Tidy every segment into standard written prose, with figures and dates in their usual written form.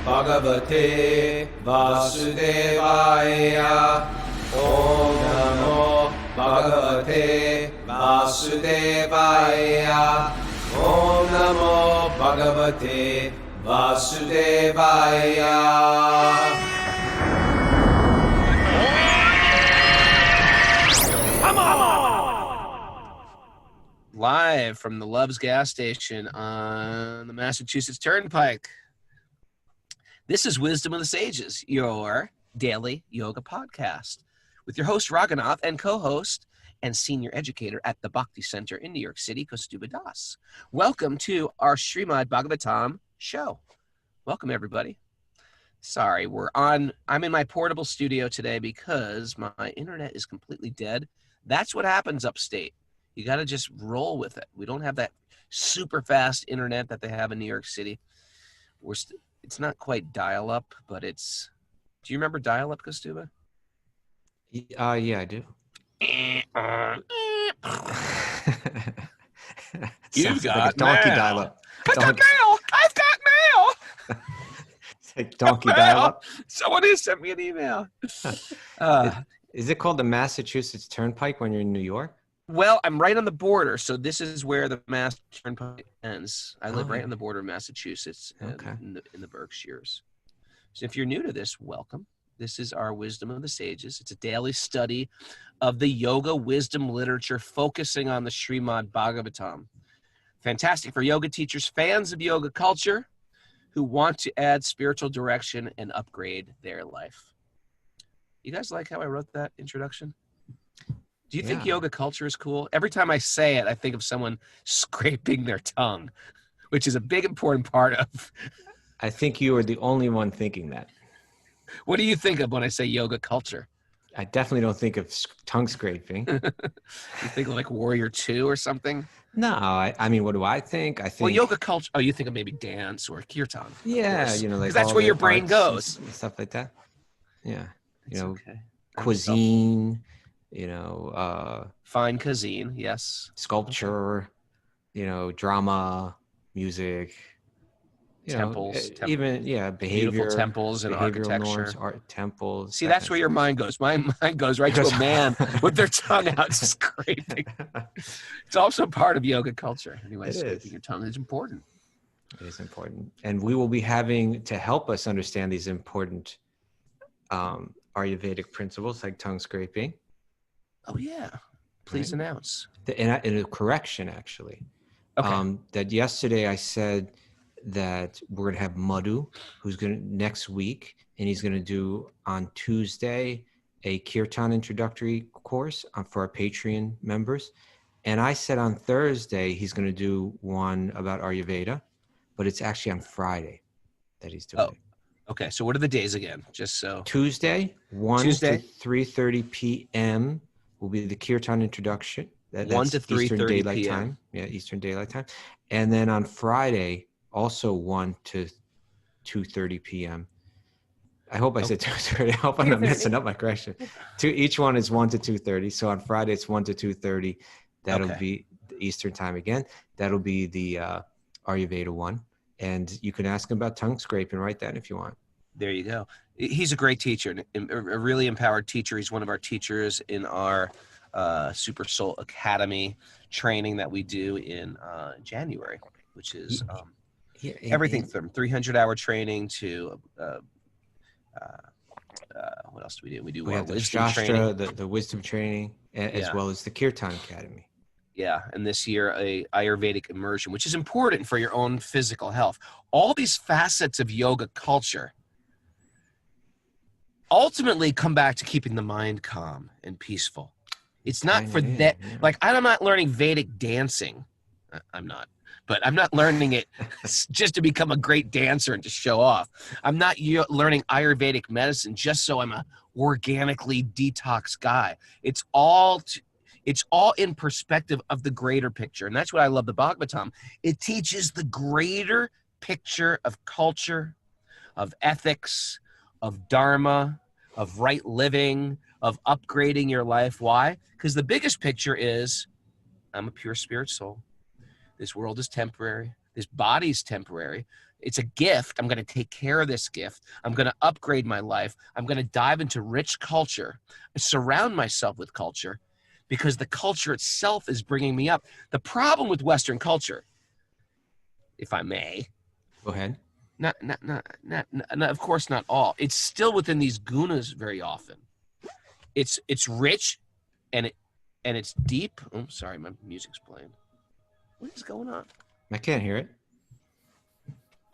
Bhagavate Vasudevaya. Om Namo Bhagavate Vasudevaya. Om Namo Bhagavate Vasudevaya. Live from the Love's gas station on the Massachusetts Turnpike. This is Wisdom of the Sages, your daily yoga podcast, with your host Raghunath and co-host and senior educator at the Bhakti Center in New York City, Kaustubha Das. Welcome to our Srimad Bhagavatam show. Welcome, everybody. Sorry, I'm in my portable studio today because my internet is completely dead. That's what happens upstate. You got to just roll with it. We don't have that super fast internet that they have in New York City. It's not quite dial-up, but it's... Do you remember dial-up, Kaustubha? Yeah, I do. You've got like a donkey mail. dial-up. I've got mail! I've got mail! It's like donkey dial-up. Someone has sent me an email. Is it called the Massachusetts Turnpike when you're in New York? Well, I'm right on the border, so this is where the Mass Turnpike ends. I live right on the border of Massachusetts in the Berkshires. So if you're new to this, welcome. This is our Wisdom of the Sages. It's a daily study of the yoga wisdom literature focusing on the Srimad Bhagavatam. Fantastic for yoga teachers, fans of yoga culture, who want to add spiritual direction and upgrade their life. You guys like how I wrote that introduction? Do you think yoga culture is cool? Every time I say it, I think of someone scraping their tongue, which is a big, important part of... I think you are the only one thinking that. What do you think of when I say yoga culture? I definitely don't think of tongue scraping. You think of like Warrior 2 or something? No, I mean, what do I think? I think... Well, yoga culture... Oh, you think of maybe dance or kirtan. Yeah, like... Because that's where your brain goes. And stuff like that. Yeah. It's okay. Cuisine... fine cuisine, yes. Sculpture, drama, music, temples, even behavior, beautiful temples and architecture, norms, art temples. See, that's where your mind goes. My mind goes right to a man with their tongue out scraping. It's also part of yoga culture. Anyway, scraping your tongue is important. It is important, and we will be having to help us understand these important Ayurvedic principles like tongue scraping. Oh, yeah. Please announce. And a correction, actually. Okay. That yesterday I said that we're going to have Madhu, who's going to next week, and he's going to do on Tuesday a Kirtan introductory course for our Patreon members. And I said on Thursday he's going to do one about Ayurveda, but it's actually on Friday that he's doing it. Okay. So what are the days again? Just so. Tuesday, 1 to 3:30 p.m. will be the Kirtan introduction. That's 1 to 3:30 Eastern Daylight p.m. Time. Yeah, Eastern Daylight Time. And then on Friday, also 1 to 2:30 p.m. I hope I said 2:30. I hope I'm not messing up my correction. Each one is 1 to 2:30. So on Friday, it's 1 to 2:30. That'll be the Eastern Time again. That'll be the Ayurveda one. And you can ask him about tongue scraping right then if you want. There you go. He's a great teacher, a really empowered teacher. He's one of our teachers in our Super Soul Academy training that we do in January, which is everything from 300-hour training to what else do we do? We have the wisdom Shastra, training. the wisdom training, as well as the Kirtan Academy. Yeah, and this year a Ayurvedic immersion, which is important for your own physical health. All these facets of yoga culture ultimately come back to keeping the mind calm and peaceful. It's not for that. Like, I'm not learning Vedic dancing. I'm not. But I'm not learning it just to become a great dancer and to show off. I'm not learning Ayurvedic medicine just so I'm a organically detox guy. It's all in perspective of the greater picture. And that's what I love the Bhagavatam. It teaches the greater picture of culture, of ethics, of dharma, of right living, of upgrading your life. Why? Because the biggest picture is, I'm a pure spirit soul. This world is temporary. This body's temporary. It's a gift. I'm going to take care of this gift. I'm going to upgrade my life. I'm going to dive into rich culture, surround myself with culture, because the culture itself is bringing me up. The problem with Western culture, if I may, Go ahead. not, of course, not all. It's still within these gunas very often. It's rich, and it's deep. Oh, sorry, my music's playing. What is going on? I can't hear it.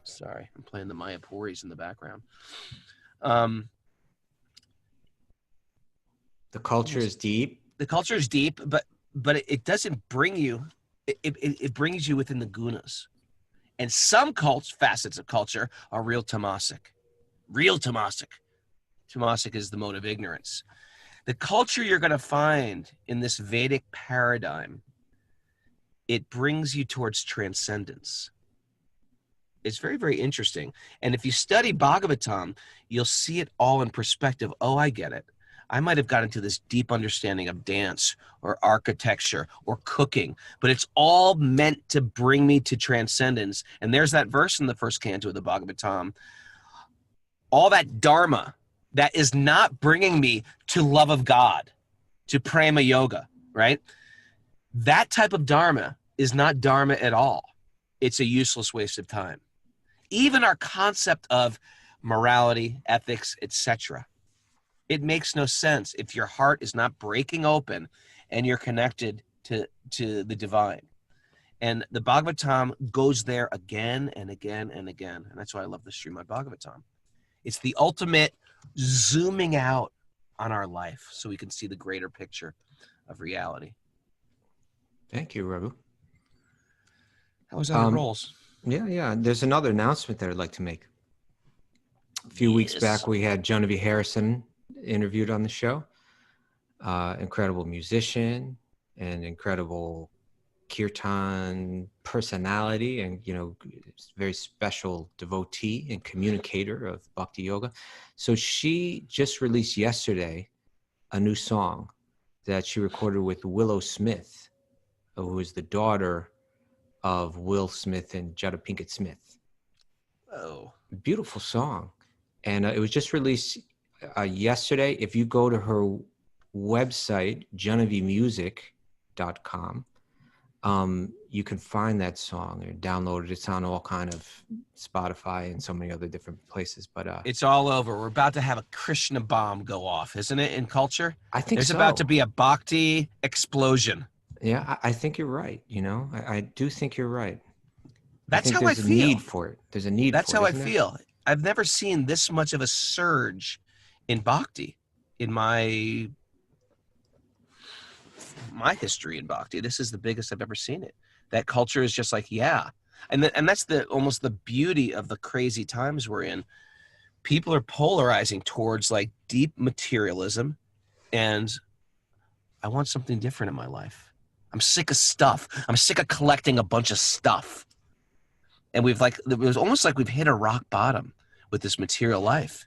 Sorry, I'm playing the Mayapuris in the background. The culture is deep. The culture is deep, but it doesn't bring you. It brings you within the gunas, and some facets of culture are real tamasic. Real tamasic. Tamasic is the mode of ignorance. The culture you're going to find in this Vedic paradigm, it brings you towards transcendence. It's very, very interesting. And if you study Bhagavatam, you'll see it all in perspective. Oh, I get it. I might have gotten to this deep understanding of dance or architecture or cooking, but it's all meant to bring me to transcendence. And there's that verse in the first canto of the Bhagavatam. All that dharma that is not bringing me to love of God, to prema yoga, right? That type of dharma is not dharma at all. It's a useless waste of time. Even our concept of morality, ethics, etc., it makes no sense if your heart is not breaking open and you're connected to the divine. And the Bhagavatam goes there again and again and again. And that's why I love the Srimad Bhagavatam. It's the ultimate zooming out on our life so we can see the greater picture of reality. Thank you, Raghu. How was that rolls? Yeah. There's another announcement that I'd like to make. A few weeks back, we had Genevieve Harrison interviewed on the show. Incredible musician and incredible kirtan personality, and very special devotee and communicator of Bhakti Yoga. So she just released yesterday a new song that she recorded with Willow Smith, who is the daughter of Will Smith and Jada Pinkett Smith. Oh, beautiful song. And it was just released yesterday. If you go to her website, genevievemusic.com, you can find that song and download it. It's on all kind of Spotify and so many other different places. But it's all over. We're about to have a Krishna bomb go off, isn't it, in culture? I think there's so. about to be a bhakti explosion. Yeah, I think you're right. I do think you're right. That's how I feel. There's a need for it. There's a need for it. That's how I feel. I've never seen this much of a surge in bhakti in my history in bhakti. This is the biggest I've ever seen it. That culture is just like, yeah. And that's almost the beauty of the crazy times we're in. People are polarizing towards like deep materialism, and I want something different in my life. I'm sick of stuff. I'm sick of collecting a bunch of stuff. And it was almost like we've hit a rock bottom with this material life.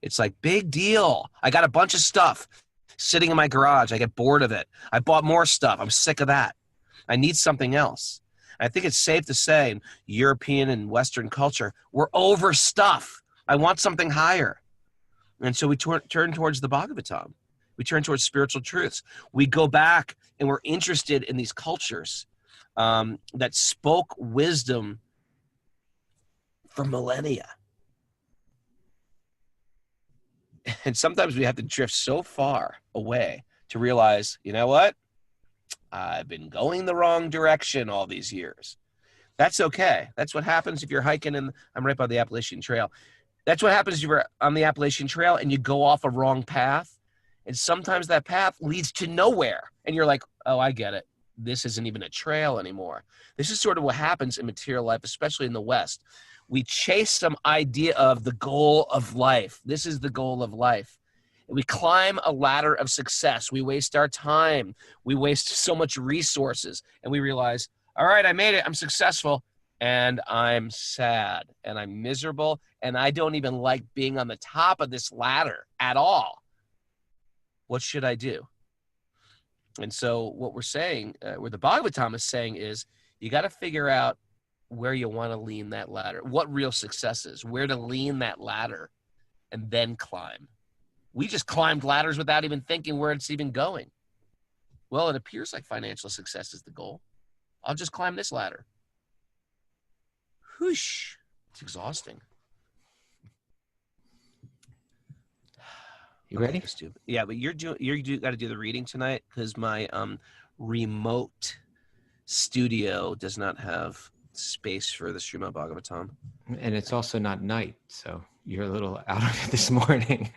It's like, big deal. I got a bunch of stuff sitting in my garage. I get bored of it. I bought more stuff. I'm sick of that. I need something else. I think it's safe to say in European and Western culture, we're over stuff. I want something higher. And so we turn towards the Bhagavatam. We turn towards spiritual truths. We go back and we're interested in these cultures that spoke wisdom for millennia. And sometimes we have to drift so far away to realize, you know what? I've been going the wrong direction all these years. That's okay. That's what happens if you're hiking, and I'm right by the Appalachian Trail. That's what happens if you're on the Appalachian Trail and you go off a wrong path. And sometimes that path leads to nowhere. And you're like, oh, I get it. This isn't even a trail anymore. This is sort of what happens in material life, especially in the West. We chase some idea of the goal of life. This is the goal of life. We climb a ladder of success. We waste our time. We waste so much resources. And we realize, all right, I made it. I'm successful. And I'm sad. And I'm miserable. And I don't even like being on the top of this ladder at all. What should I do? And so what we're saying, what the Bhagavatam is saying is, you got to figure out where you want to lean that ladder, what real success is, where to lean that ladder, and then climb. We just climbed ladders without even thinking where it's even going. Well, it appears like financial success is the goal. I'll just climb this ladder. Whoosh. It's exhausting. You ready? Yeah, but you got to do the reading tonight because my remote studio does not have space for the Srimad Bhagavatam. And it's also not night, so you're a little out of it this morning.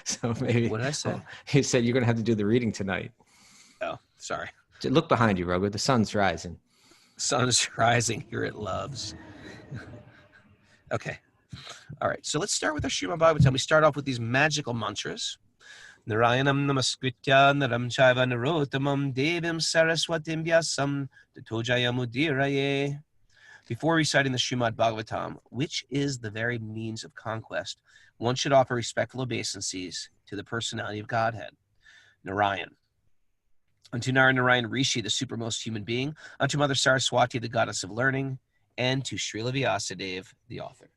So maybe. What did I say? He said you're going to have to do the reading tonight. Oh, sorry. Look behind you, Raghu. The sun's rising. Sun's rising here at Loves. Okay. All right. So let's start with our Srimad Bhagavatam. We start off with these magical mantras. Narayanam namaskritya naram chaiva narottamam devim saraswatim vyasam tatojayamudiraye. Before reciting the Srimad Bhagavatam, which is the very means of conquest, one should offer respectful obeisances to the personality of Godhead, Narayan. Unto Narayan Rishi, the supermost human being, unto Mother Saraswati, the goddess of learning, and to Srila Vyasadeva, the author.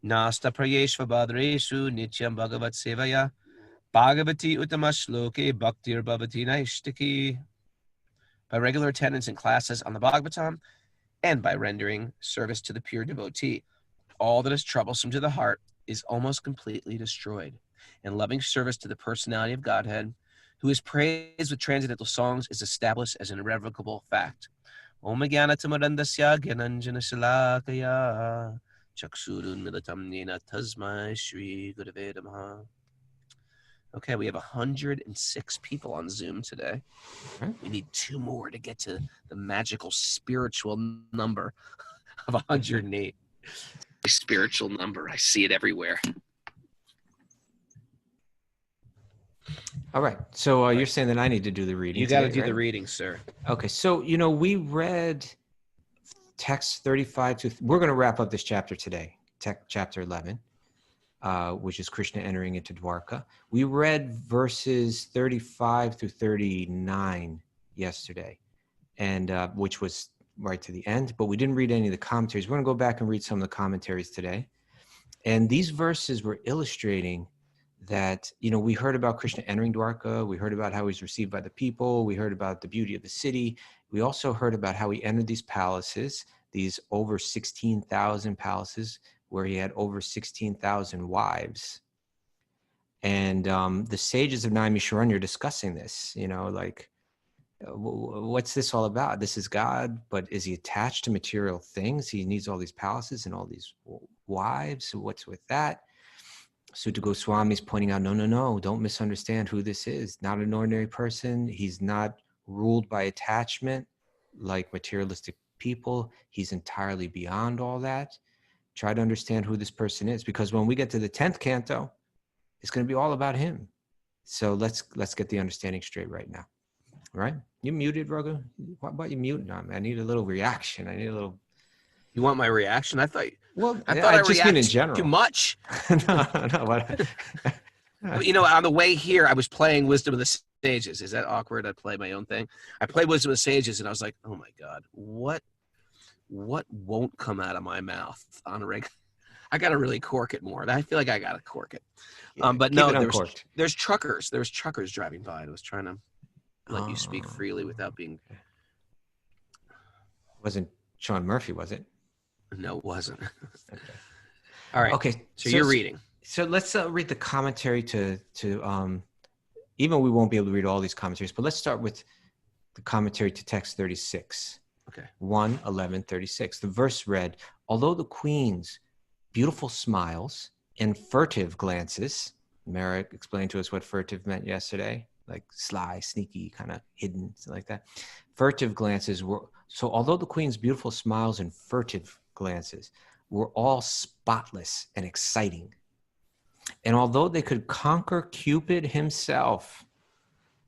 Nasta prayeshva badreshu nityam bhagavat sevaya bhagavati utamashloke bhaktir bhavati naishtaki. By regular attendance in classes on the Bhagavatam, and by rendering service to the pure devotee, all that is troublesome to the heart is almost completely destroyed. And loving service to the personality of Godhead, who is praised with transcendental songs, is established as an irrevocable fact. Om Jnana Tamarandasya Gyananjana Shalakaya Chaksurun Militam Nena Tasmai Shri Gurave Namaha. Okay, we have 106 people on Zoom today. We need 2 more to get to the magical spiritual number of 108. A spiritual number. I see it everywhere. All right. So you're saying that I need to do the reading. You got to do right? the reading, sir. Okay. So, we read text 35 to, we're going to wrap up this chapter today, chapter 11, which is Krishna entering into Dwarka. We read verses 35 through 39 yesterday, and which was right to the end, but we didn't read any of the commentaries. We're going to go back and read some of the commentaries today. And these verses were illustrating that, we heard about Krishna entering Dwarka. We heard about how he's received by the people. We heard about the beauty of the city. We also heard about how he entered these palaces, these over 16,000 palaces, where he had over 16,000 wives. And the sages of Naimisharanya are discussing this, what's this all about? This is God, but is he attached to material things? He needs all these palaces and all these wives. So what's with that? Sutta Goswami is pointing out, no, don't misunderstand who this is. Not an ordinary person. He's not ruled by attachment like materialistic people. He's entirely beyond all that. Try to understand who this person is, because when we get to the 10th canto, it's going to be all about him. So let's get the understanding straight right now. All right? You muted, Raghu? Why about you muting on me? I need a little reaction. I need a little. You want my reaction? I thought I just mean in general. Too much. No. On the way here, I was playing Wisdom of the Sages. Is that awkward? I play my own thing. I played Wisdom of the Sages, and I was like, oh my God, what won't come out of my mouth on a regular? I got to really cork it more. I feel like I got to cork it. Yeah, but no, there's truckers. There's truckers driving by. I was trying to let you speak freely without being. Wasn't Sean Murphy, was it? No, it wasn't. Okay. All right. Okay. So you're reading. So let's read the commentary to even we won't be able to read all these commentaries, but let's start with the commentary to text 36. Okay. 1:11:36. The verse read, although the queen's beautiful smiles and furtive glances, Merrick explained to us what furtive meant yesterday, like sly, sneaky, kind of hidden, something like that. Furtive glances were, so although the queen's beautiful smiles and furtive glances were all spotless and exciting, and although they could conquer Cupid himself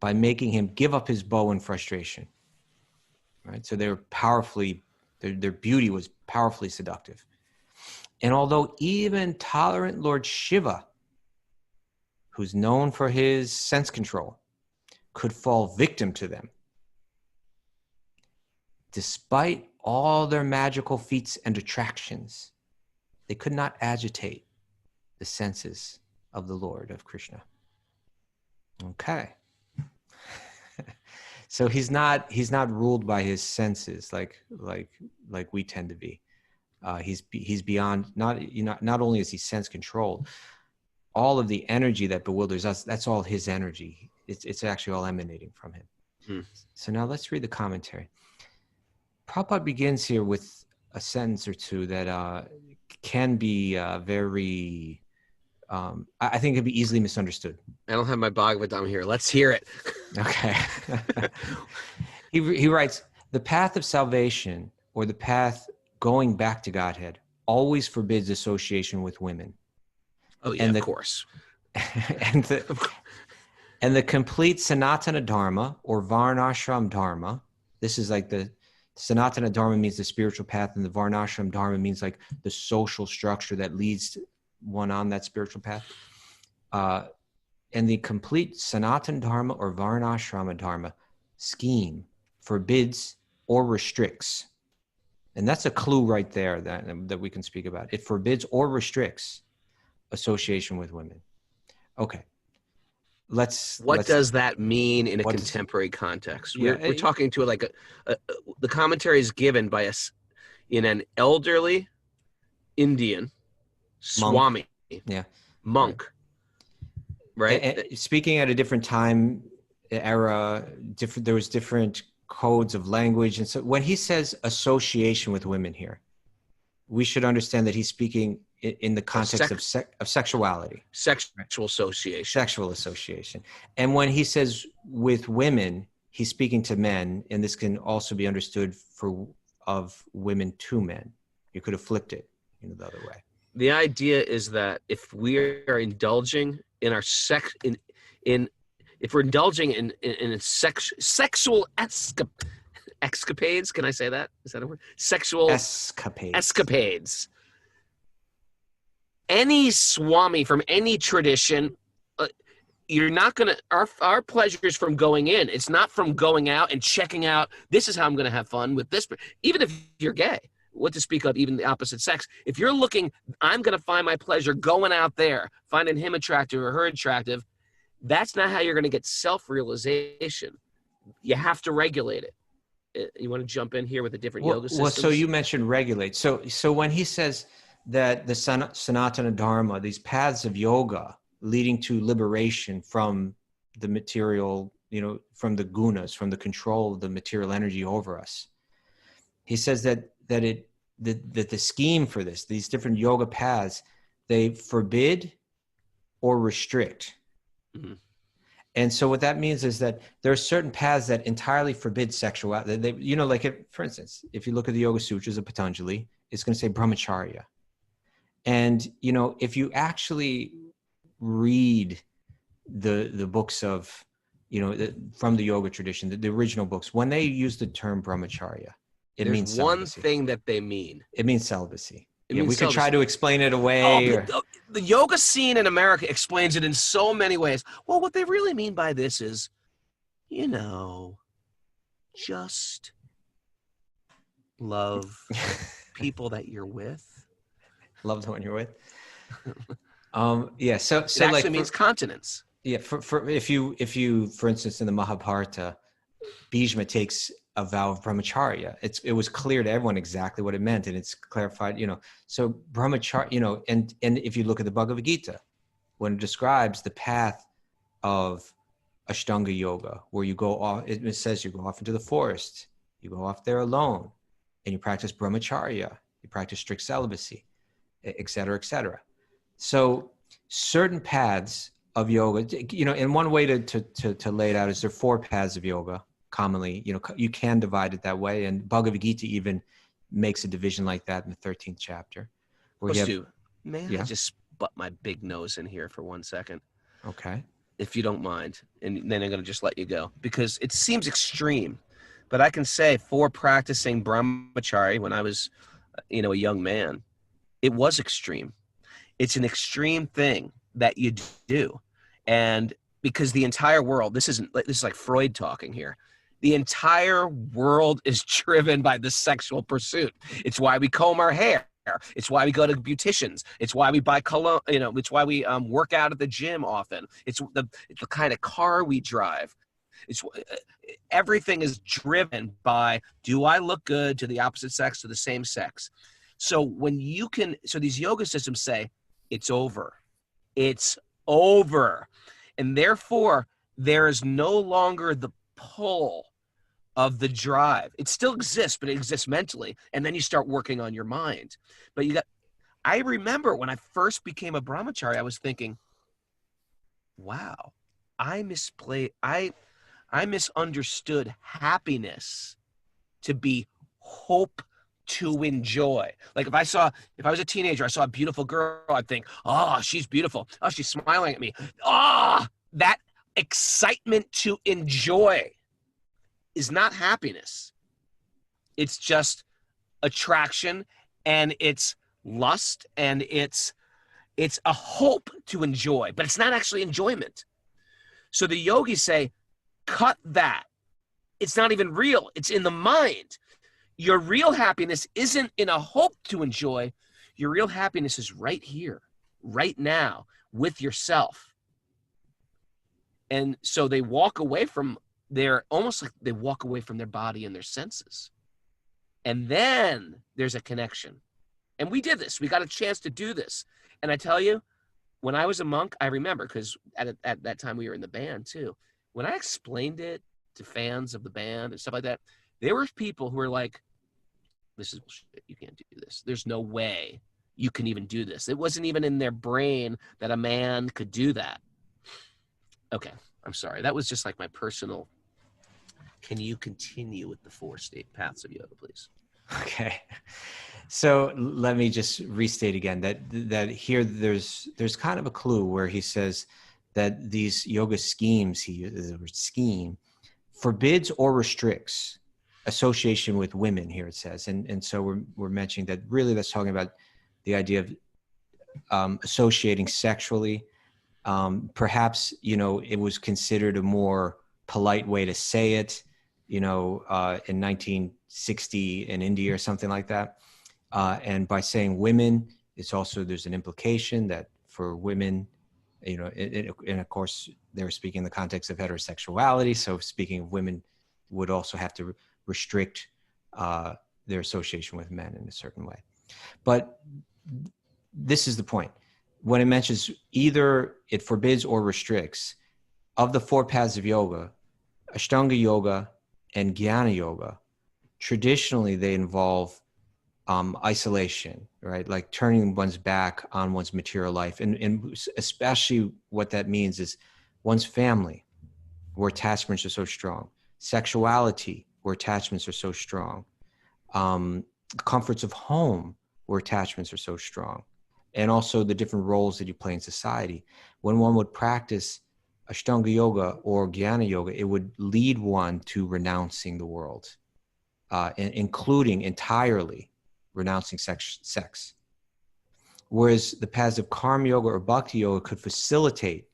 by making him give up his bow in frustration, right? So they were powerfully, their beauty was powerfully seductive. And although even tolerant Lord Shiva, who's known for his sense control, could fall victim to them, despite all their magical feats and attractions, they could not agitate the senses of the Lord, of Krishna. Okay. So he's not ruled by his senses like we tend to be. He's beyond, not only is he sense controlled, all of the energy that bewilders us, that's all his energy. It's actually all emanating from him. So now let's read the commentary. Prabhupada begins here with a sentence or two that can be very, I think it can be easily misunderstood. I don't have my Bhagavatam here. Let's hear it. Okay. He writes, the path of salvation, or the path going back to Godhead, always forbids association with women. Oh, yeah, of course. And the complete Sanatana Dharma, or Varnashram Dharma, this is like the Sanatana Dharma means the spiritual path, and the Varnashram Dharma means like the social structure that leads one on that spiritual path. And the complete Sanatana Dharma or Varnashrama Dharma scheme forbids or restricts. And that's a clue right there that we can speak about. It forbids or restricts association with women. Okay. What does that mean in a contemporary context? We're talking to the commentary is given by an elderly Indian Swami, monk, right? And speaking at a different time era, there was different codes of language, and so when he says association with women here, we should understand that he's speaking in the context of sexuality, sexual association. And when he says with women, he's speaking to men, and this can also be understood of women to men. You could have flipped it the other way. The idea is that if we are indulging in our if we're indulging in sexual escapades, can I say that? Is that a word? Sexual escapades. Any Swami from any tradition, you're not going to, our pleasure is from going in. It's not from going out and checking out, this is how I'm going to have fun with this. Even if you're gay, what to speak of even the opposite sex. If you're looking, I'm going to find my pleasure going out there, finding him attractive or her attractive, that's not how you're going to get self-realization. You have to regulate it. You want to jump in here with a different yoga system? Well, so you mentioned regulate. So when he says that the Sanatana Dharma, these paths of yoga leading to liberation from the material, from the gunas, from the control of the material energy over us, he says that the scheme for these different yoga paths, they forbid or restrict. Mm-hmm. And so what that means is that there are certain paths that entirely forbid sexuality. For instance, if you look at the Yoga Sutras of Patanjali, it's going to say brahmacharya. And, if you actually read the books of, from the yoga tradition, the original books, when they use the term brahmacharya, it means celibacy. One thing that they mean. It means celibacy. We could try to explain it away. The yoga scene in America explains it in so many ways. Well, what they really mean by this is, just love people that you're with. Love the one you're with. So it actually means continence. Yeah, for if you for instance in the Mahabharata, Bhishma takes a vow of brahmacharya. It was clear to everyone exactly what it meant, and it's clarified. So brahmacharya. And if you look at the Bhagavad Gita, when it describes the path of Ashtanga yoga, where you go off, it says you go off into the forest, you go off there alone, and you practice brahmacharya, you practice strict celibacy, et cetera, et cetera. So certain paths of yoga, and one way to lay it out is there are 4 paths of yoga. Commonly, you can divide it that way, and Bhagavad Gita even makes a division like that in the 13th chapter. I just butt my big nose in here for 1 second? Okay. If you don't mind, and then I'm going to just let you go, because it seems extreme, but I can say for practicing brahmacharya when I was, a young man, it was extreme. It's an extreme thing that you do, and because the entire world, this is like Freud talking here. The entire world is driven by the sexual pursuit. It's why we comb our hair. It's why we go to beauticians. It's why we buy cologne. It's why we work out at the gym often. It's the kind of car we drive. It's everything is driven by, do I look good to the opposite sex, to the same sex? So these yoga systems say it's over. It's over. And therefore, there is no longer the pull of the drive. It still exists, but it exists mentally. And then you start working on your mind. But I remember when I first became a brahmachari, I was thinking, wow, I misunderstood happiness to be hope to enjoy. Like if I was a teenager, I saw a beautiful girl, I'd think, oh, she's beautiful. Oh, she's smiling at me. Oh, that excitement to enjoy is not happiness. It's just attraction, and it's lust, and it's a hope to enjoy, but it's not actually enjoyment. So the yogis say, cut that. It's not even real. It's in the mind. Your real happiness isn't in a hope to enjoy. Your real happiness is right here, right now, with yourself. And so they walk away from almost like they walk away from their body and their senses. And then there's a connection. And we did this. We got a chance to do this. And I tell you, when I was a monk, I remember, because at that time we were in the band too. When I explained it to fans of the band and stuff like that, there were people who were like, this is bullshit. You can't do this. There's no way you can even do this. It wasn't even in their brain that a man could do that. Okay, I'm sorry. That was just like my personal. Can you continue with the 4 state paths of yoga, please? Okay. So let me just restate again that here there's kind of a clue where he says that these yoga schemes, he uses the word scheme, forbids or restricts association with women here, it says. And so we're mentioning that really that's talking about the idea of associating sexually. Perhaps, it was considered a more polite way to say it, in 1960 in India or something like that. And by saying women, there's an implication that for women, and of course they were speaking in the context of heterosexuality. So speaking of women would also have to restrict their association with men in a certain way. But this is the point. When it mentions either it forbids or restricts, of the 4 paths of yoga, Ashtanga yoga and Jnana yoga, traditionally they involve isolation, right? Like turning one's back on one's material life. And especially what that means is one's family, where attachments are so strong, sexuality, where attachments are so strong, comforts of home, where attachments are so strong, and also the different roles that you play in society. When one would practice Ashtanga yoga or Jnana yoga, it would lead one to renouncing the world, including entirely renouncing sex. Whereas the paths of karma yoga or bhakti yoga could facilitate,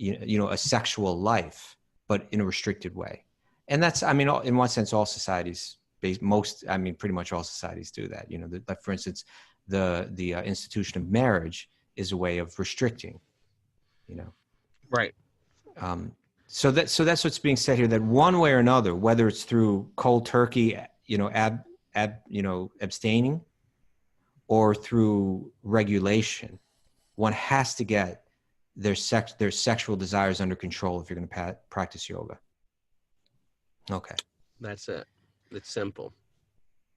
a sexual life, but in a restricted way. And that's, in one sense, all societies, pretty much all societies do that. Like for instance, the institution of marriage is a way of restricting, Right. So that's what's being said here, that one way or another, whether it's through cold turkey, abstaining, or through regulation, one has to get their sexual desires under control if you're going to practice yoga. Okay. That's it. It's simple.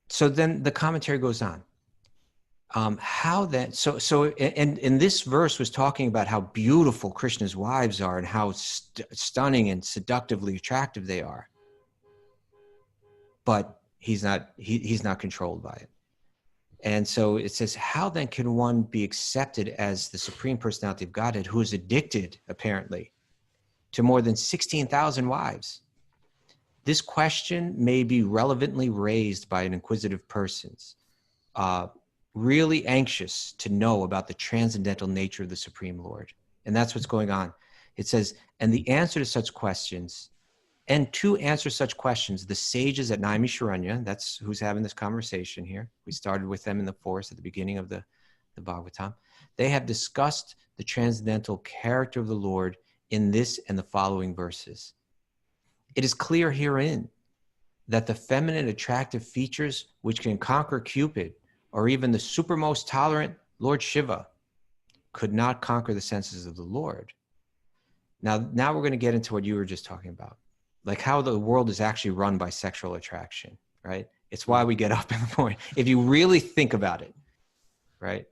So then the commentary goes on. How then? And this verse was talking about how beautiful Krishna's wives are and how stunning and seductively attractive they are. But he's not controlled by it. And so it says, how then can one be accepted as the Supreme Personality of Godhead, who is addicted, apparently, to more than 16,000 wives? This question may be relevantly raised by an inquisitive person, really anxious to know about the transcendental nature of the Supreme Lord. And that's what's going on. It says, and the answer to such questions And to answer such questions, the sages at Naimisharanya, that's who's having this conversation here. We started with them in the forest at the beginning of the Bhagavatam. They have discussed the transcendental character of the Lord in this and the following verses. It is clear herein that the feminine attractive features which can conquer Cupid, or even the supermost tolerant Lord Shiva, could not conquer the senses of the Lord. Now we're going to get into what you were just talking about, like how the world is actually run by sexual attraction, right? It's why we get up in the morning. If you really think about it, right?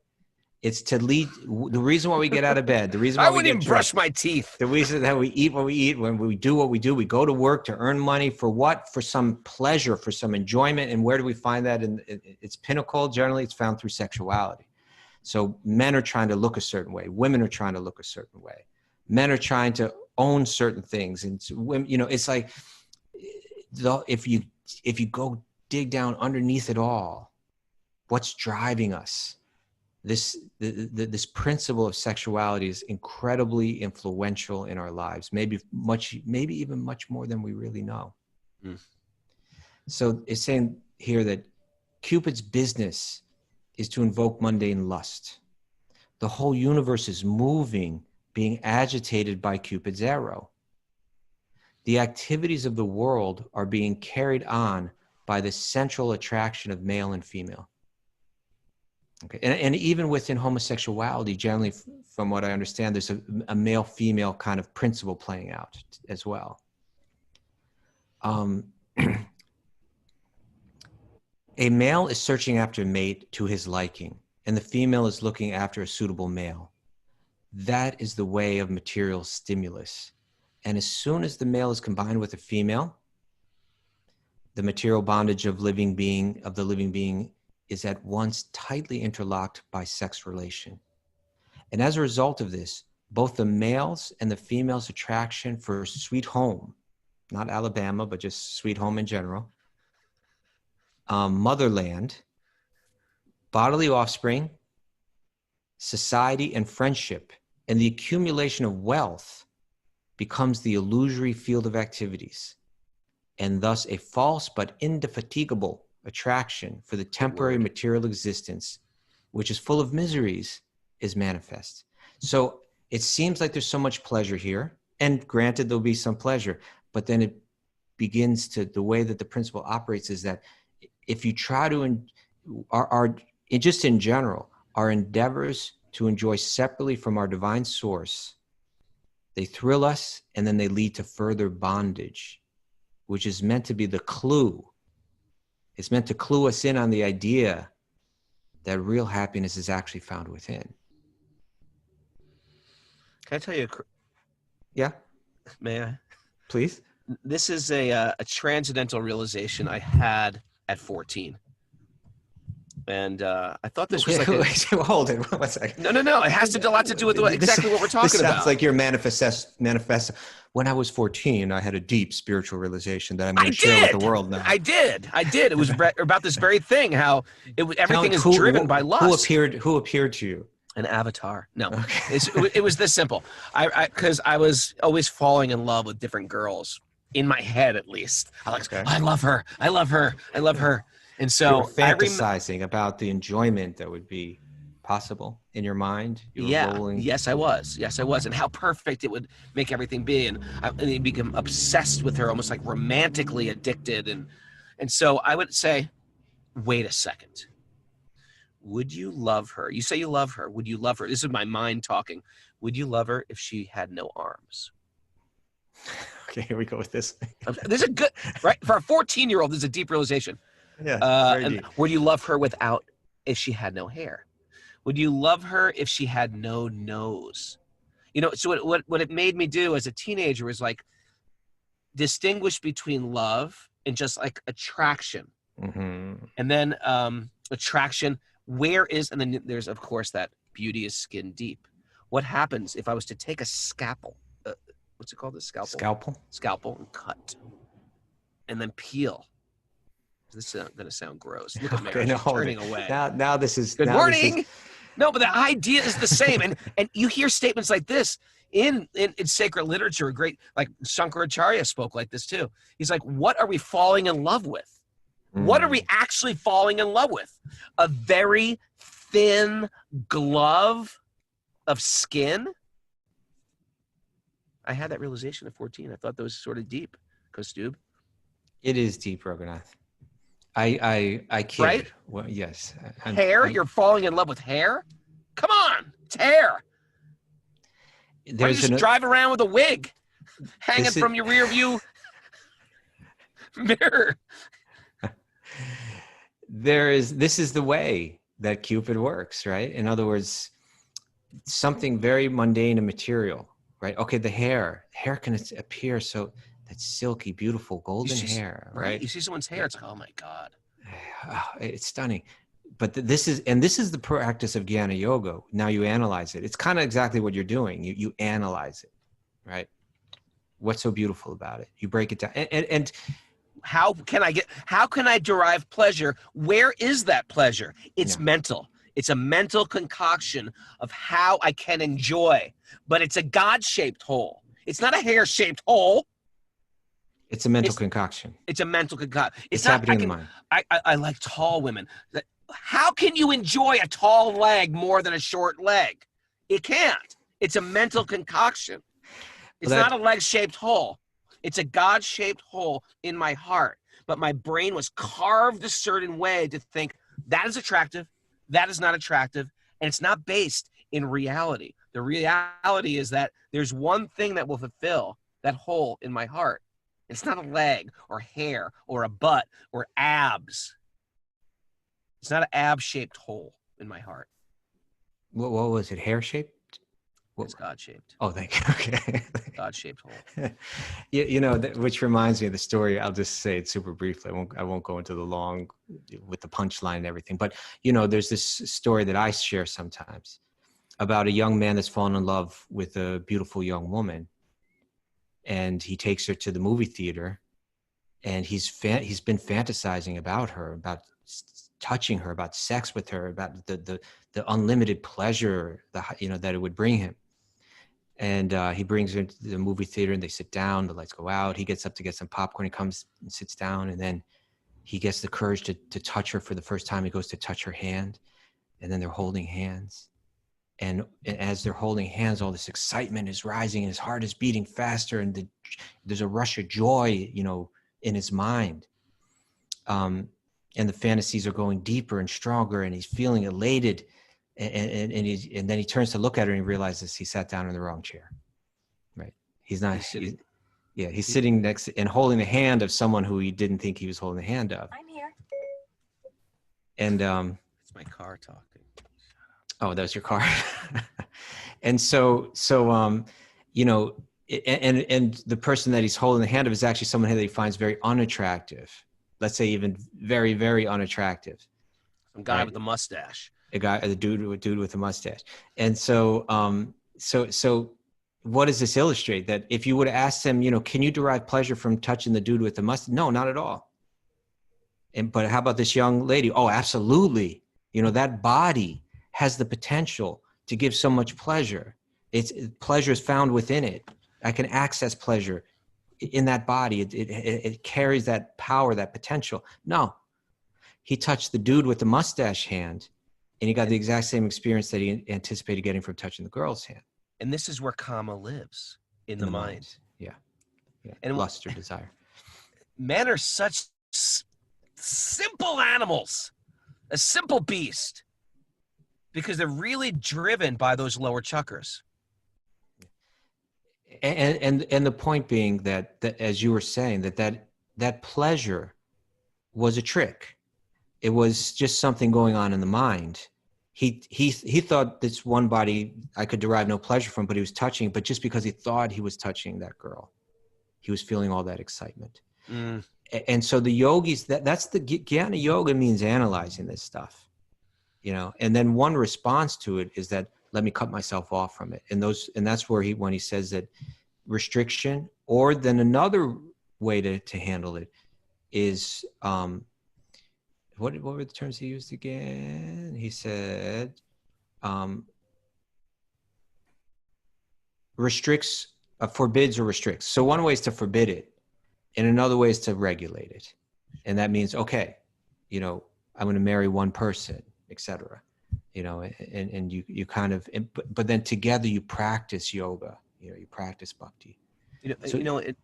It's to lead. The reason why we get out of bed, the reason why I we wouldn't get even dressed, brush my teeth. the reason that we eat what we eat, when we do what we do, we go to work to earn money for what? For some pleasure, for some enjoyment. And where do we find that? In its pinnacle, generally, it's found through sexuality. So men are trying to look a certain way. Women are trying to look a certain way. Men are trying to own certain things. And women, it's like, if you go dig down underneath it all, what's driving us? This principle of sexuality is incredibly influential in our lives, maybe even much more than we really know. So it's saying here that Cupid's business is to invoke mundane lust. The whole universe is moving, being agitated by Cupid's arrow. The activities of the world are being carried on by the central attraction of male and female. Okay. And even within homosexuality, generally, from what I understand, there's a male-female kind of principle playing out as well. A male is searching after a mate to his liking, and the female is looking after a suitable male. That is the way of material stimulus. And as soon as the male is combined with a female, the material bondage of the living being is at once tightly interlocked by sex relation. And as a result of this, both the male's and the female's attraction for sweet home, not Alabama, but just sweet home in general, motherland, bodily offspring, society, and friendship, and the accumulation of wealth becomes the illusory field of activities, and thus a false but indefatigable attraction for the temporary material existence, which is full of miseries, is manifest. So it seems like there's so much pleasure here, and granted there'll be some pleasure, but then it begins to, the way that the principle operates is that if you try to, just in general, our endeavors to enjoy separately from our divine source, they thrill us and then they lead to further bondage, which is meant to be the clue. It's meant to clue us in on the idea that real happiness is actually found within. Can I tell you? Yeah. May I? Please. This is a transcendental realization I had at 14. And I thought this was hold it. 1 second. No. It has a lot to do with exactly what we're talking this sounds about. like your manifesto. When I was 14, I had a deep spiritual realization that I'm going to share with the world now. I did. It was about this very thing. How everything is driven by lust. Who appeared to you? An avatar. No, okay. It was this simple. Because I was always falling in love with different girls in my head, at least. I love her. And so you were fantasizing about the enjoyment that would be possible in your mind. Yes, I was. And how perfect it would make everything be. And I become obsessed with her, almost like romantically addicted. And so I would say, wait a second. Would you love her? You say you love her. Would you love her? This is my mind talking. Would you love her if she had no arms? Okay, here we go with this. There's a good, right? For a 14-year-old, there's a deep realization. Yeah. And would you love her if she had no hair? Would you love her if she had no nose? So what it made me do as a teenager was like distinguish between love and just like attraction. Mm-hmm. And then attraction, and then there's of course that beauty is skin deep. What happens if I was to take a scalpel? What's it called? Scalpel and cut. And then peel. This is going to sound gross. Look at me, turning away. Now this is good morning. No, but the idea is the same. And you hear statements like this. in sacred literature, great, like Shankaracharya spoke like this too. He's like, what are we falling in love with? What are we actually falling in love with? A very thin glove of skin? I had that realization at 14. I thought that was sort of deep, Kaustubh. It is deep, Raghunath. I kid. Right? Well, yes. Hair? You're falling in love with hair? Come on, it's hair. Why don't you just drive around with a wig hanging from your rear view mirror? This is the way that Cupid works, right? In other words, something very mundane and material, right? Okay, the hair can appear so that silky, beautiful golden hair, right? You see someone's hair, it's like, oh my God. It's stunning. But this is the practice of Jnana Yoga. Now you analyze it. It's kind of exactly what you're doing. You analyze it, right? What's so beautiful about it? You break it down. And how can I derive pleasure? Where is that pleasure? It's mental. It's a mental concoction of how I can enjoy, but it's a God-shaped hole. It's not a hair-shaped hole. It's a mental concoction. It's a mental concoction. It's happening in the mind. I like tall women. How can you enjoy a tall leg more than a short leg? You can't. It's a mental concoction. It's not a leg-shaped hole. It's a God-shaped hole in my heart. But my brain was carved a certain way to think that is attractive, that is not attractive, and it's not based in reality. The reality is that there's one thing that will fulfill that hole in my heart. It's not a leg or hair or a butt or abs. It's not an ab-shaped hole in my heart. What was it? Hair-shaped? It's God-shaped. Oh, thank you. Okay. God-shaped hole. You know, which reminds me of the story. I'll just say it super briefly. I won't go into the long with the punchline and everything. But, you know, there's this story that I share sometimes about a young man that's fallen in love with a beautiful young woman. And he takes her to the movie theater, and he's been fantasizing about her, about touching her, about sex with her, about the unlimited pleasure that it would bring him. And he brings her to the movie theater, and they sit down. The lights go out. He gets up to get some popcorn. He comes and sits down, and then he gets the courage to touch her for the first time. He goes to touch her hand, and then they're holding hands. And as they're holding hands, all this excitement is rising, and his heart is beating faster, and there's a rush of joy, in his mind. And the fantasies are going deeper and stronger, and he's feeling elated. And then he turns to look at her, and he realizes he sat down in the wrong chair. Right? He's sitting next and holding the hand of someone who he didn't think he was holding the hand of. I'm here. And it's my car talking. Oh, that was your car. And so and the person that he's holding the hand of is actually someone that he finds very unattractive. Let's say even very, very unattractive. Some guy with a mustache. A dude with a mustache. And so what does this illustrate? That if you would have asked him, can you derive pleasure from touching the dude with the mustache? No, not at all. But how about this young lady? Oh, absolutely. That body has the potential to give so much pleasure. Pleasure is found within it. I can access pleasure in that body. It carries that power, that potential. No, he touched the dude with the mustache hand, and he got the exact same experience that he anticipated getting from touching the girl's hand. And this is where karma lives, in the mind. Yeah. And lust or desire. Men are such simple animals, a simple beast, because they're really driven by those lower chakras. And the point being that as you were saying, that pleasure was a trick. It was just something going on in the mind. He thought this one body I could derive no pleasure from, but he was touching. But just because he thought he was touching that girl, he was feeling all that excitement. And so the yogis, that's the Jnana Yoga means analyzing this stuff. And then one response to it is that, let me cut myself off from it. And that's where when he says that restriction, or then another way to handle it is, what were the terms he used again? He said, restricts, forbids or restricts. So one way is to forbid it, and another way is to regulate it. And that means, okay, you know, I'm going to marry one person, etc. You know, and you kind of, but then together you practice yoga, you know, you practice bhakti.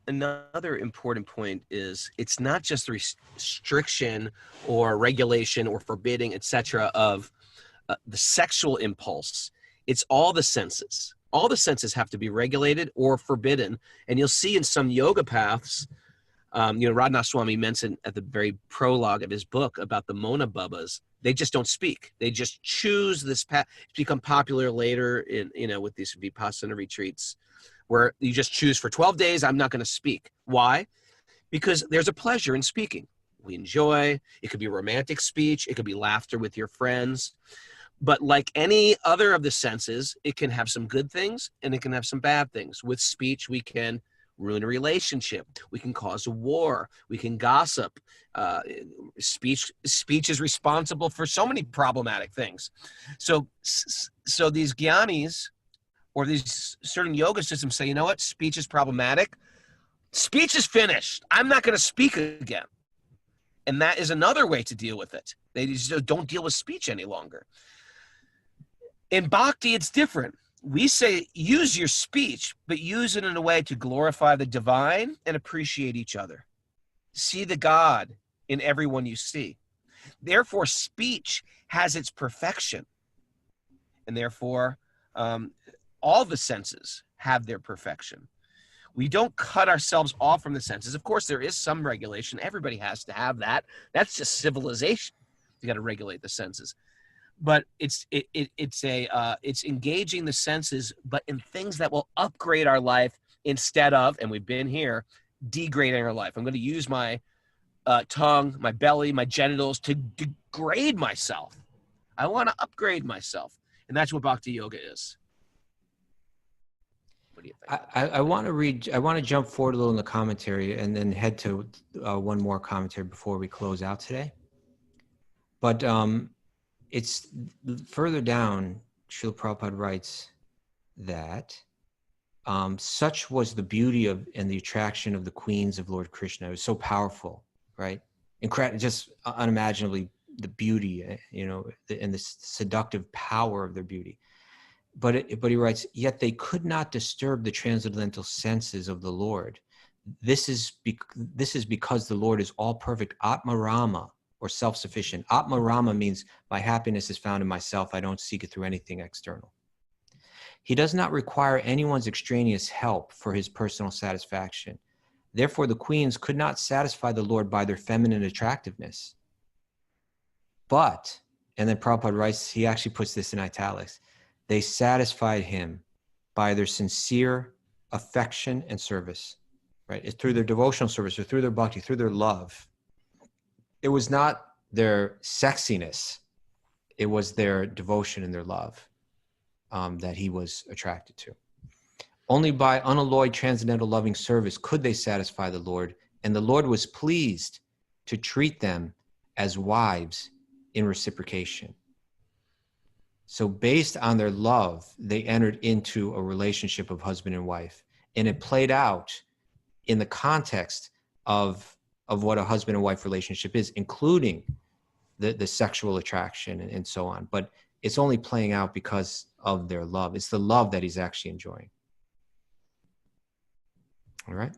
Another important point is it's not just the restriction or regulation or forbidding, etc., of the sexual impulse. It's all the senses. All the senses have to be regulated or forbidden. And you'll see in some yoga paths, Raghunath Swami mentioned at the very prologue of his book about the Mona Bubbas, they just don't speak. They just choose this path. It's become popular later in, with these Vipassana retreats, where you just choose for 12 days, I'm not going to speak. Why? Because there's a pleasure in speaking. We enjoy, it could be romantic speech, it could be laughter with your friends. But like any other of the senses, it can have some good things and it can have some bad things. With speech, we can ruin a relationship. We can cause a war. We can gossip. Speech is responsible for so many problematic things. So these jnanis, or these certain yoga systems say, you know what, speech is problematic. Speech is finished. I'm not going to speak again. And that is another way to deal with it. They just don't deal with speech any longer. In bhakti, it's different. We say use your speech, but use it in a way to glorify the divine and appreciate each other. See the God in everyone you see. Therefore, speech has its perfection. And therefore, all the senses have their perfection. We don't cut ourselves off from the senses. Of course, there is some regulation. Everybody has to have that. That's just civilization. You got to regulate the senses. But it's engaging the senses, but in things that will upgrade our life instead of, and we've been here, degrading our life. I'm going to use my tongue, my belly, my genitals to degrade myself. I want to upgrade myself. And that's what Bhakti Yoga is. What do you think? I want to jump forward a little in the commentary and then head to one more commentary before we close out today. But it's further down, Srila Prabhupada writes that such was the beauty of and the attraction of the queens of Lord Krishna. It was so powerful, right? Incredible, just unimaginably the beauty, and the seductive power of their beauty. But he writes, yet they could not disturb the transcendental senses of the Lord. This is because the Lord is all perfect Atma Rama, or self-sufficient. Atma Rama means my happiness is found in myself. I don't seek it through anything external. He does not require anyone's extraneous help for his personal satisfaction. Therefore, the queens could not satisfy the Lord by their feminine attractiveness. But, and then Prabhupada writes, he actually puts this in italics, they satisfied him by their sincere affection and service, right? It's through their devotional service, or through their bhakti, through their love. It was not their sexiness. It was their devotion and their love that he was attracted to. Only by unalloyed transcendental loving service could they satisfy the Lord, and the Lord was pleased to treat them as wives in reciprocation. So based on their love, they entered into a relationship of husband and wife, and it played out in the context of what a husband and wife relationship is, including the sexual attraction and so on. But it's only playing out because of their love. It's the love that he's actually enjoying. All right.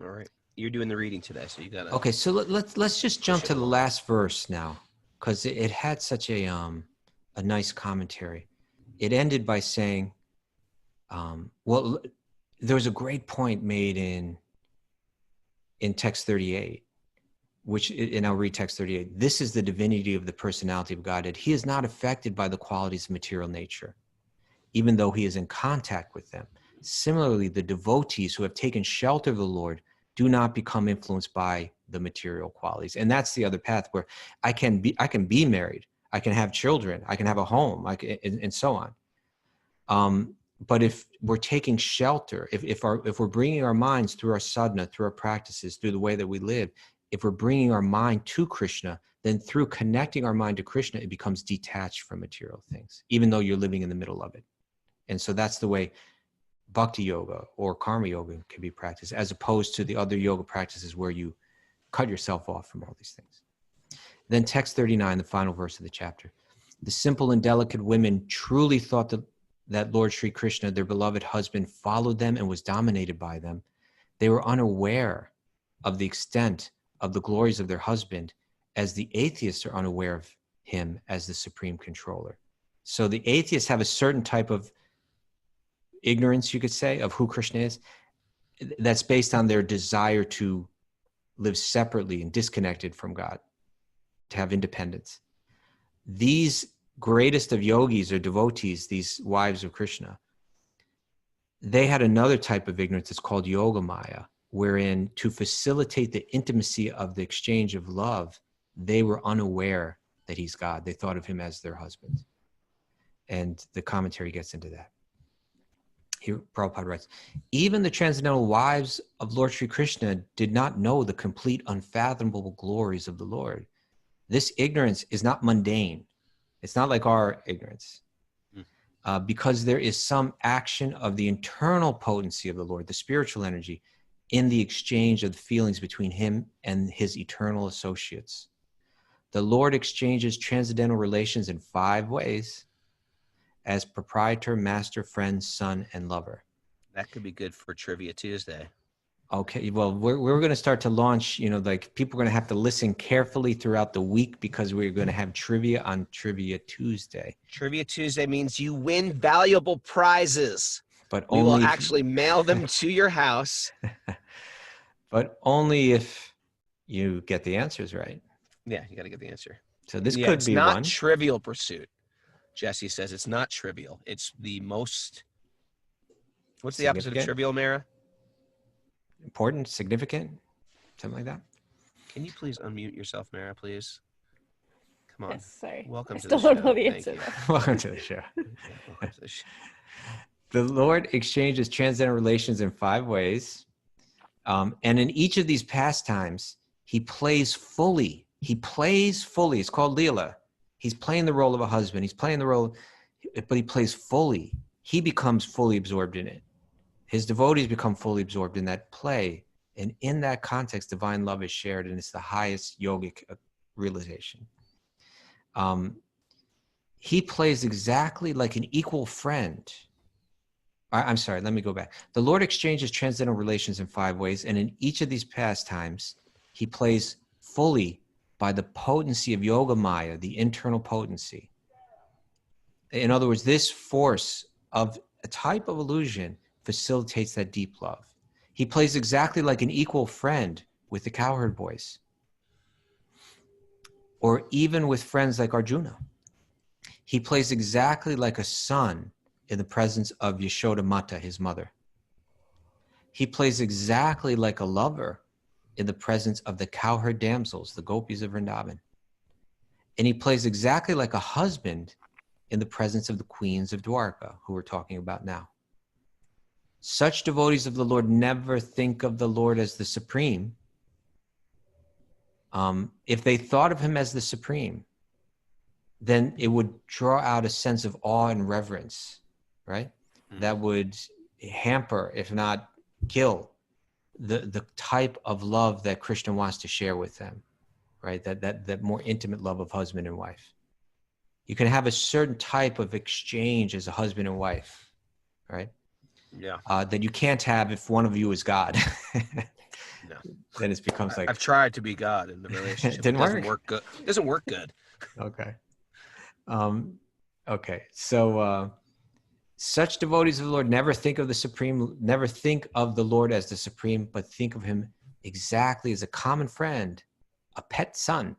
All right. You're doing the reading today, so you got to. Okay, so let's just jump to the last verse now, because it had such a nice commentary. It ended by saying, well, there was a great point made in text 38, and I'll read text 38. This is the divinity of the personality of Godhead. He is not affected by the qualities of material nature, even though he is in contact with them. Similarly, the devotees who have taken shelter of the Lord do not become influenced by the material qualities. And that's the other path where I can be married, I can have children, I can have a home, and so on. But if we're taking shelter, if we're bringing our minds through our sadhana, through our practices, through the way that we live, if we're bringing our mind to Krishna, then through connecting our mind to Krishna, it becomes detached from material things, even though you're living in the middle of it. And so that's the way bhakti yoga or karma yoga can be practiced, as opposed to the other yoga practices where you cut yourself off from all these things. Then text 39, the final verse of the chapter. The simple and delicate women truly thought that Lord Sri Krishna, their beloved husband, followed them and was dominated by them. They were unaware of the extent of the glories of their husband, as the atheists are unaware of him as the supreme controller. So the atheists have a certain type of ignorance, you could say, of who Krishna is, that's based on their desire to live separately and disconnected from God, to have independence. These greatest of yogis or devotees, these wives of Krishna, they had another type of ignorance that's called yogamaya, wherein to facilitate the intimacy of the exchange of love, they were unaware that he's God. They thought of him as their husband. And the commentary gets into that. Here, Prabhupada writes, even the transcendental wives of Lord Sri Krishna did not know the complete unfathomable glories of the Lord. This ignorance is not mundane. It's not like our ignorance. Because there is some action of the internal potency of the Lord, the spiritual energy, in the exchange of the feelings between him and his eternal associates. The Lord exchanges transcendental relations in 5 ways: as proprietor, master, friend, son, and lover. That could be good for Trivia Tuesday. Okay, well, we're going to start to launch, like people are going to have to listen carefully throughout the week, because we're going to have trivia on Trivia Tuesday. Trivia Tuesday means you win valuable prizes. But we only will actually mail them to your house. But only if you get the answers right. Yeah, you got to get the answer. So this could be one. It's not one. Trivial Pursuit. Jesse says it's not trivial. It's the most. What's the opposite of trivial, Mara? Important, significant, something like that. Can you please unmute yourself, Mara, please? Come on. Yes, sorry. Welcome I to the still don't show. know the Thank answer. you. Welcome to the show. Welcome to the show. The Lord exchanges transcendental relations in 5 ways. And in each of these pastimes, he plays fully. He plays fully. It's called Leela. He's playing the role of a husband. He's playing the role, but he plays fully. He becomes fully absorbed in it. His devotees become fully absorbed in that play. And in that context, divine love is shared, and it's the highest yogic realization. He plays exactly like an equal friend. I'm sorry, let me go back. The Lord exchanges transcendental relations in 5 ways, and in each of these pastimes, he plays fully by the potency of yogamaya, the internal potency. In other words, this force of a type of illusion facilitates that deep love. He plays exactly like an equal friend with the cowherd boys, or even with friends like Arjuna. He plays exactly like a son in the presence of Yashoda Mata, his mother. He plays exactly like a lover in the presence of the cowherd damsels, the gopis of Vrindavan. And he plays exactly like a husband in the presence of the queens of Dwarka, who we're talking about now. Such devotees of the Lord never think of the Lord as the supreme. If they thought of him as the supreme, then it would draw out a sense of awe and reverence, right? That would hamper, if not kill, the type of love that Krishna wants to share with them, right? That more intimate love of husband and wife. You can have a certain type of exchange as a husband and wife, right? Yeah. That you can't have if one of you is God. No. Then it becomes like, I've tried to be God in the relationship. It doesn't work good. It doesn't work good. okay. Okay. So such devotees of the Lord never think of the supreme, never think of the Lord as the supreme, but think of him exactly as a common friend, a pet son,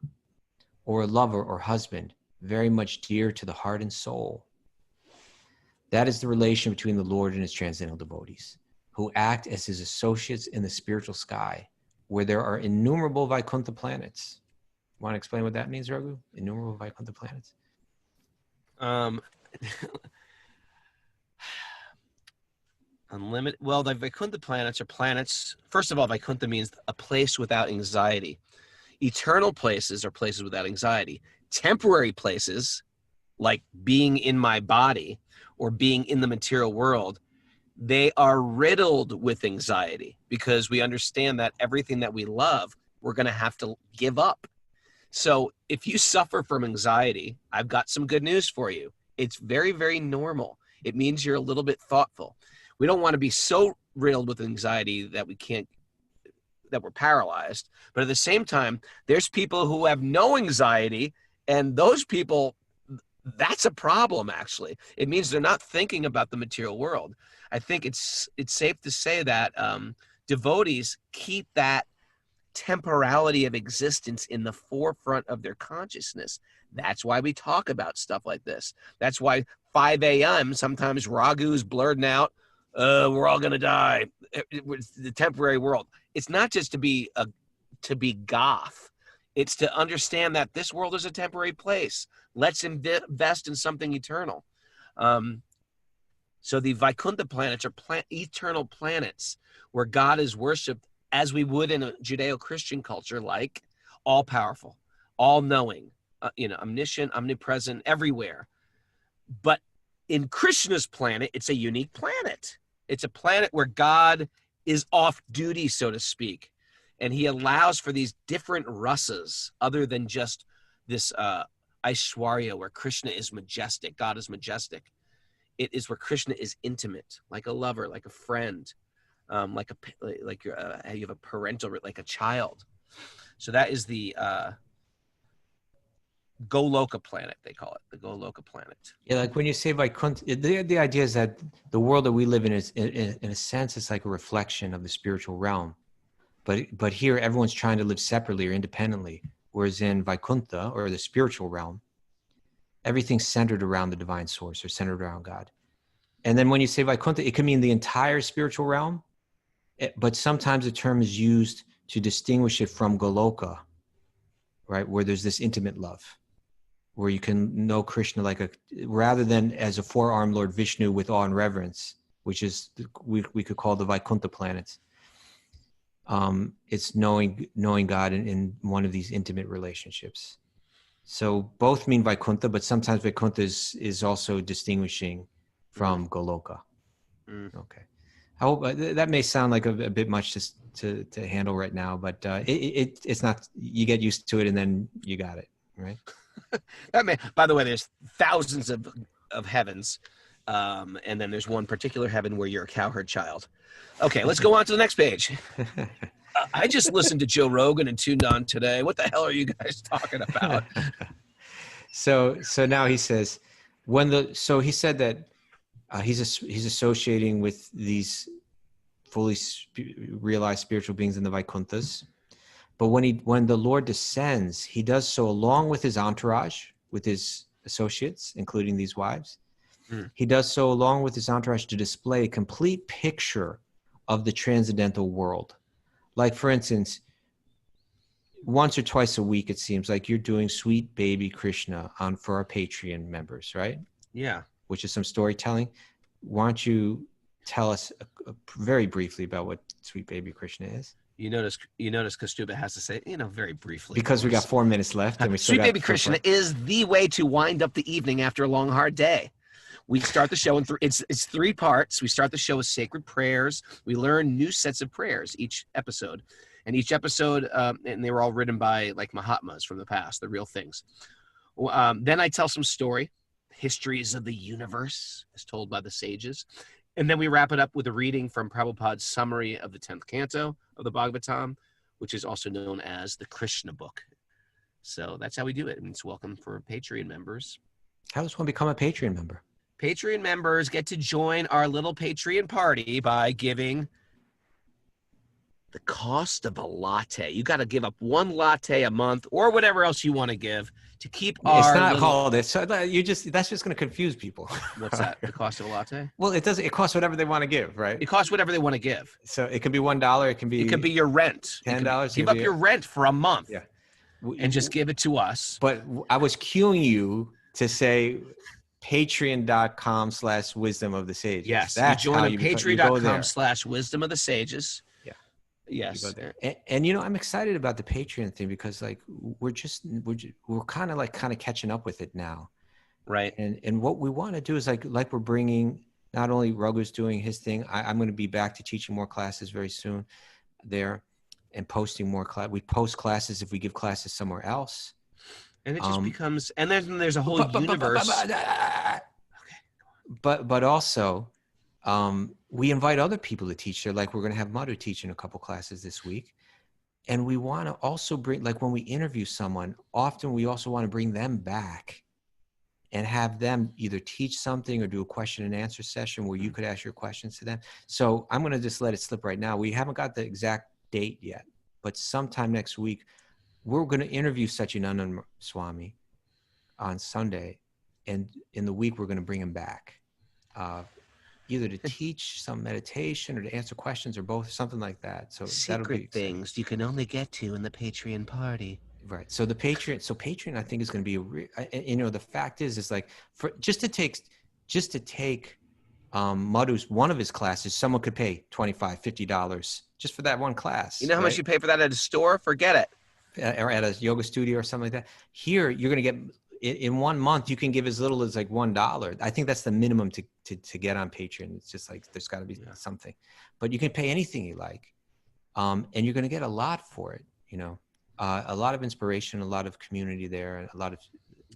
or a lover or husband, very much dear to the heart and soul. That is the relation between the Lord and his transcendental devotees, who act as his associates in the spiritual sky, where there are innumerable Vaikuntha planets. Want to explain what that means, Raghu? Innumerable Vaikuntha planets? Unlimited. Well, the Vaikuntha planets are planets. First of all, Vaikuntha means a place without anxiety. Eternal places are places without anxiety. Temporary places, like being in my body or being in the material world, they are riddled with anxiety because we understand that everything that we love, we're going to have to give up. So if you suffer from anxiety, I've got some good news for you. It's very, very normal. It means you're a little bit thoughtful. We don't want to be so riddled with anxiety that that we're paralyzed. But at the same time, there's people who have no anxiety, and those people, that's a problem, actually. It means they're not thinking about the material world. I think it's safe to say that devotees keep that temporality of existence in the forefront of their consciousness. That's why we talk about stuff like this. That's why 5 a.m. sometimes Raghu's blurting out, we're all going to die. It's the temporary world. It's not just to be goth. It's to understand that this world is a temporary place. Let's invest in something eternal. So the Vaikuntha planets are eternal planets where God is worshipped as we would in a Judeo-Christian culture, like all-powerful, all-knowing, omniscient, omnipresent, everywhere. But in Krishna's planet, it's a unique planet. It's a planet where God is off duty, so to speak. And he allows for these different rasas other than just this Aishwarya, where Krishna is majestic, God is majestic. It is where Krishna is intimate, like a lover, like a friend, you have a parental, like a child. So that is the Goloka planet, they call it, the Goloka planet. Yeah, like when you say Vaikuntha, the idea is that the world that we live in is, in a sense, it's like a reflection of the spiritual realm. But here, everyone's trying to live separately or independently, whereas in Vaikuntha, or the spiritual realm, everything's centered around the divine source or centered around God. And then when you say Vaikuntha, it can mean the entire spiritual realm, but sometimes the term is used to distinguish it from Goloka, right, where there's this intimate love, where you can know Krishna rather than as a four-armed Lord Vishnu with awe and reverence, which is we could call the Vaikuntha planets. It's knowing God in one of these intimate relationships. So both mean Vaikuntha, but sometimes Vaikuntha is also distinguishing from Goloka. Okay. I hope that may sound like a bit much to handle right now, but it's not. You get used to it, and then you got it, right? By the way, there's thousands of heavens, and then there's one particular heaven where you're a cowherd child. Okay, let's go on to the next page. I just listened to Joe Rogan and tuned on today. What the hell are you guys talking about? So now he says, he said that he's associating with these fully realized spiritual beings in the Vaikunthas. But when the Lord descends, he does so along with his entourage, with his associates, including these wives. He does so along with his entourage to display a complete picture of the transcendental world. Like, for instance, once or twice a week, it seems like you're doing Sweet Baby Krishna for our Patreon members, right? Yeah. Which is some storytelling. Why don't you tell us very briefly about what Sweet Baby Krishna is? You notice Kaustubha has to say, very briefly. Because we got 4 minutes left. And Sweet Baby Krishna is the way to wind up the evening after a long, hard day. We start the show it's 3 parts. We start the show with sacred prayers. We learn new sets of prayers each episode. And each episode, and they were all written by like Mahatmas from the past, the real things. Then I tell some story, histories of the universe as told by the sages. And then we wrap it up with a reading from Prabhupada's summary of the 10th canto of the Bhagavatam, which is also known as the Krishna book. So that's how we do it. And it's welcome for Patreon members. How does one become a Patreon member? Patreon members get to join our little Patreon party by giving the cost of a latte. You got to give up 1 latte a month or whatever else you want to give to keep our. It's not called it. So that's just going to confuse people. What's that? The cost of a latte? Well, it doesn't. It costs whatever they want to give, right? It costs whatever they want to give. So it can be $1. It can be your rent. $10. Give up your rent for a month. Yeah. And just give it to us. But I was cueing you to say patreon.com/wisdom of the sages. Yes. That's you join patreon.com/wisdom of the sages. Yeah. Yes. And I'm excited about the Patreon thing because like we're kind of catching up with it now. Right. And what we want to do is like we're bringing not only Raghu's doing his thing, I'm going to be back to teaching more classes very soon there and posting more class. We post classes if we give classes somewhere else. And it just becomes, and then there's a whole universe. But also, we invite other people to teach there. Like we're going to have Madhu teaching a couple classes this week. And we want to also bring, like when we interview someone, often we also want to bring them back and have them either teach something or do a question and answer session where you could ask your questions to them. So I'm going to just let it slip right now. We haven't got the exact date yet, but sometime next week, we're going to interview Satchidananda Swami on Sunday. And in the week, we're going to bring him back, either to teach some meditation or to answer questions or both, something like that. So that'll be secret things you can only get to in the Patreon party. Right. So the Patreon, I think, is going to be the fact is like for just to take Madhu's one of his classes, someone could pay $25-$50 just for that one class. You know how much you pay for that at a store? Forget it. Or at a yoga studio or something like that. Here, you're going to get in 1 month. You can give as little as like $1. I think that's the minimum to get on Patreon. It's just like there's got to be something, but you can pay anything you like, and you're going to get a lot for it. A lot of inspiration, a lot of community there, and a lot of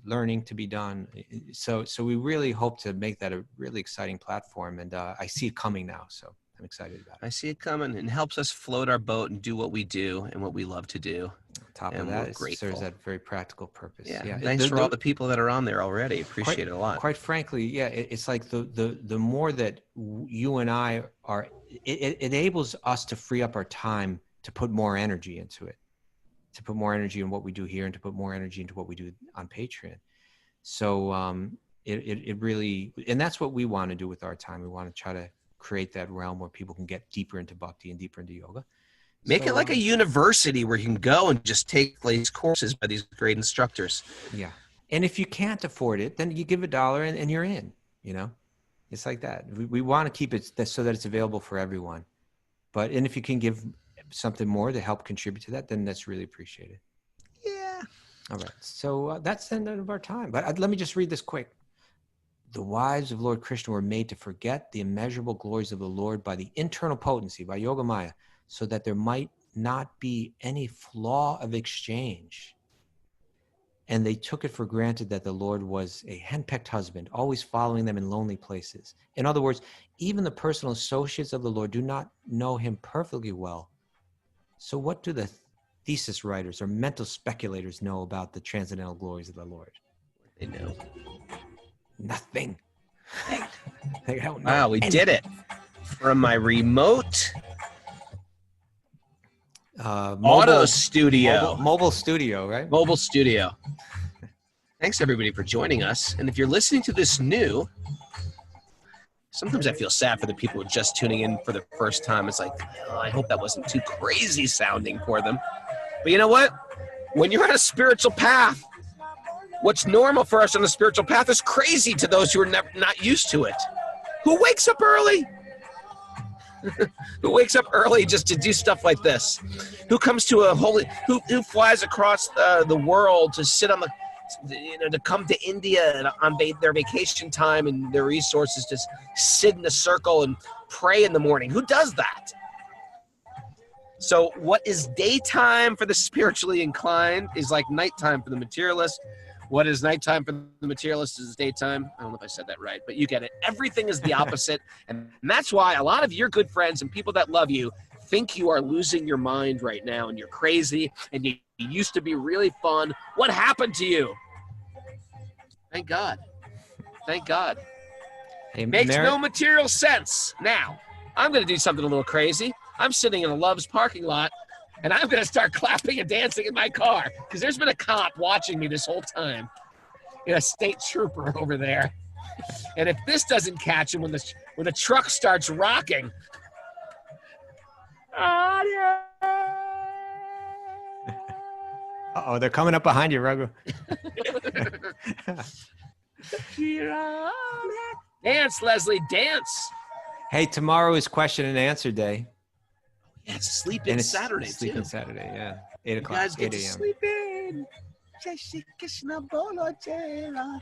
learning to be done. So we really hope to make that a really exciting platform, and I see it coming now. So I'm excited about it. I see it coming, and helps us float our boat and do what we do and what we love to do. On top of that, it serves that very practical purpose. Yeah. Thanks for all the people that are on there already. Appreciate it a lot. Quite frankly, it's like the more that you and I are, it enables us to free up our time to put more energy into it. To put more energy in what we do here and to put more energy into what we do on Patreon. So it really, and that's what we want to do with our time. We want to try to create that realm where people can get deeper into bhakti and deeper into yoga. Make it like a university where you can go and just take these courses by these great instructors. Yeah. And if you can't afford it, then you give $1 and you're in, it's like that. We want to keep it so that it's available for everyone. And if you can give something more to help contribute to that, then that's really appreciated. Yeah. All right. So that's the end of our time. But let me just read this quick. The wives of Lord Krishna were made to forget the immeasurable glories of the Lord by the internal potency, by yogamaya, so that there might not be any flaw of exchange. And they took it for granted that the Lord was a henpecked husband, always following them in lonely places. In other words, even the personal associates of the Lord do not know him perfectly well. So what do the thesis writers or mental speculators know about the transcendental glories of the Lord? They know. Nothing. They don't know wow, we did it. From my remote auto studio. Mobile studio, right? Mobile studio. Thanks, everybody, for joining us. And if you're listening to this new, sometimes I feel sad for the people who are just tuning in for the first time. It's like, oh, I hope that wasn't too crazy sounding for them. But you know what? When you're on a spiritual path, what's normal for us on the spiritual path is crazy to those who are not used to it. Who wakes up early? Who wakes up early just to do stuff like this? Who comes to who flies across the world to sit on to come to India on their vacation time and their resources to sit in a circle and pray in the morning? Who does that? So what is daytime for the spiritually inclined is like nighttime for the materialist. What is nighttime for the materialist is daytime. I don't know if I said that right, but you get it. Everything is the opposite. And that's why a lot of your good friends and people that love you think you are losing your mind right now and you're crazy and you used to be really fun. What happened to you? Thank God. Thank God. Hey, makes no material sense. Now, I'm going to do something a little crazy. I'm sitting in a Love's parking lot, and I'm going to start clapping and dancing in my car because there's been a cop watching me this whole time. A state trooper over there. And if this doesn't catch him when the truck starts rocking. Uh-oh, they're coming up behind you, Raghu. Dance, Leslie, dance. Hey, tomorrow is question and answer day. Yeah, it's Sleep-In Saturday, Sleep-In Saturday, yeah. 8 o'clock, you guys get 8 to a.m. sleep in. Hey,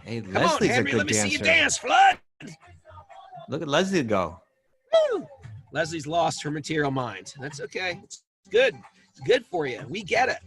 Hey, come Leslie's on, Henry, a good let me dancer. see you dance, Flood. Look at Leslie go. Leslie's lost her material mind. That's okay. It's good. It's good for you. We get it.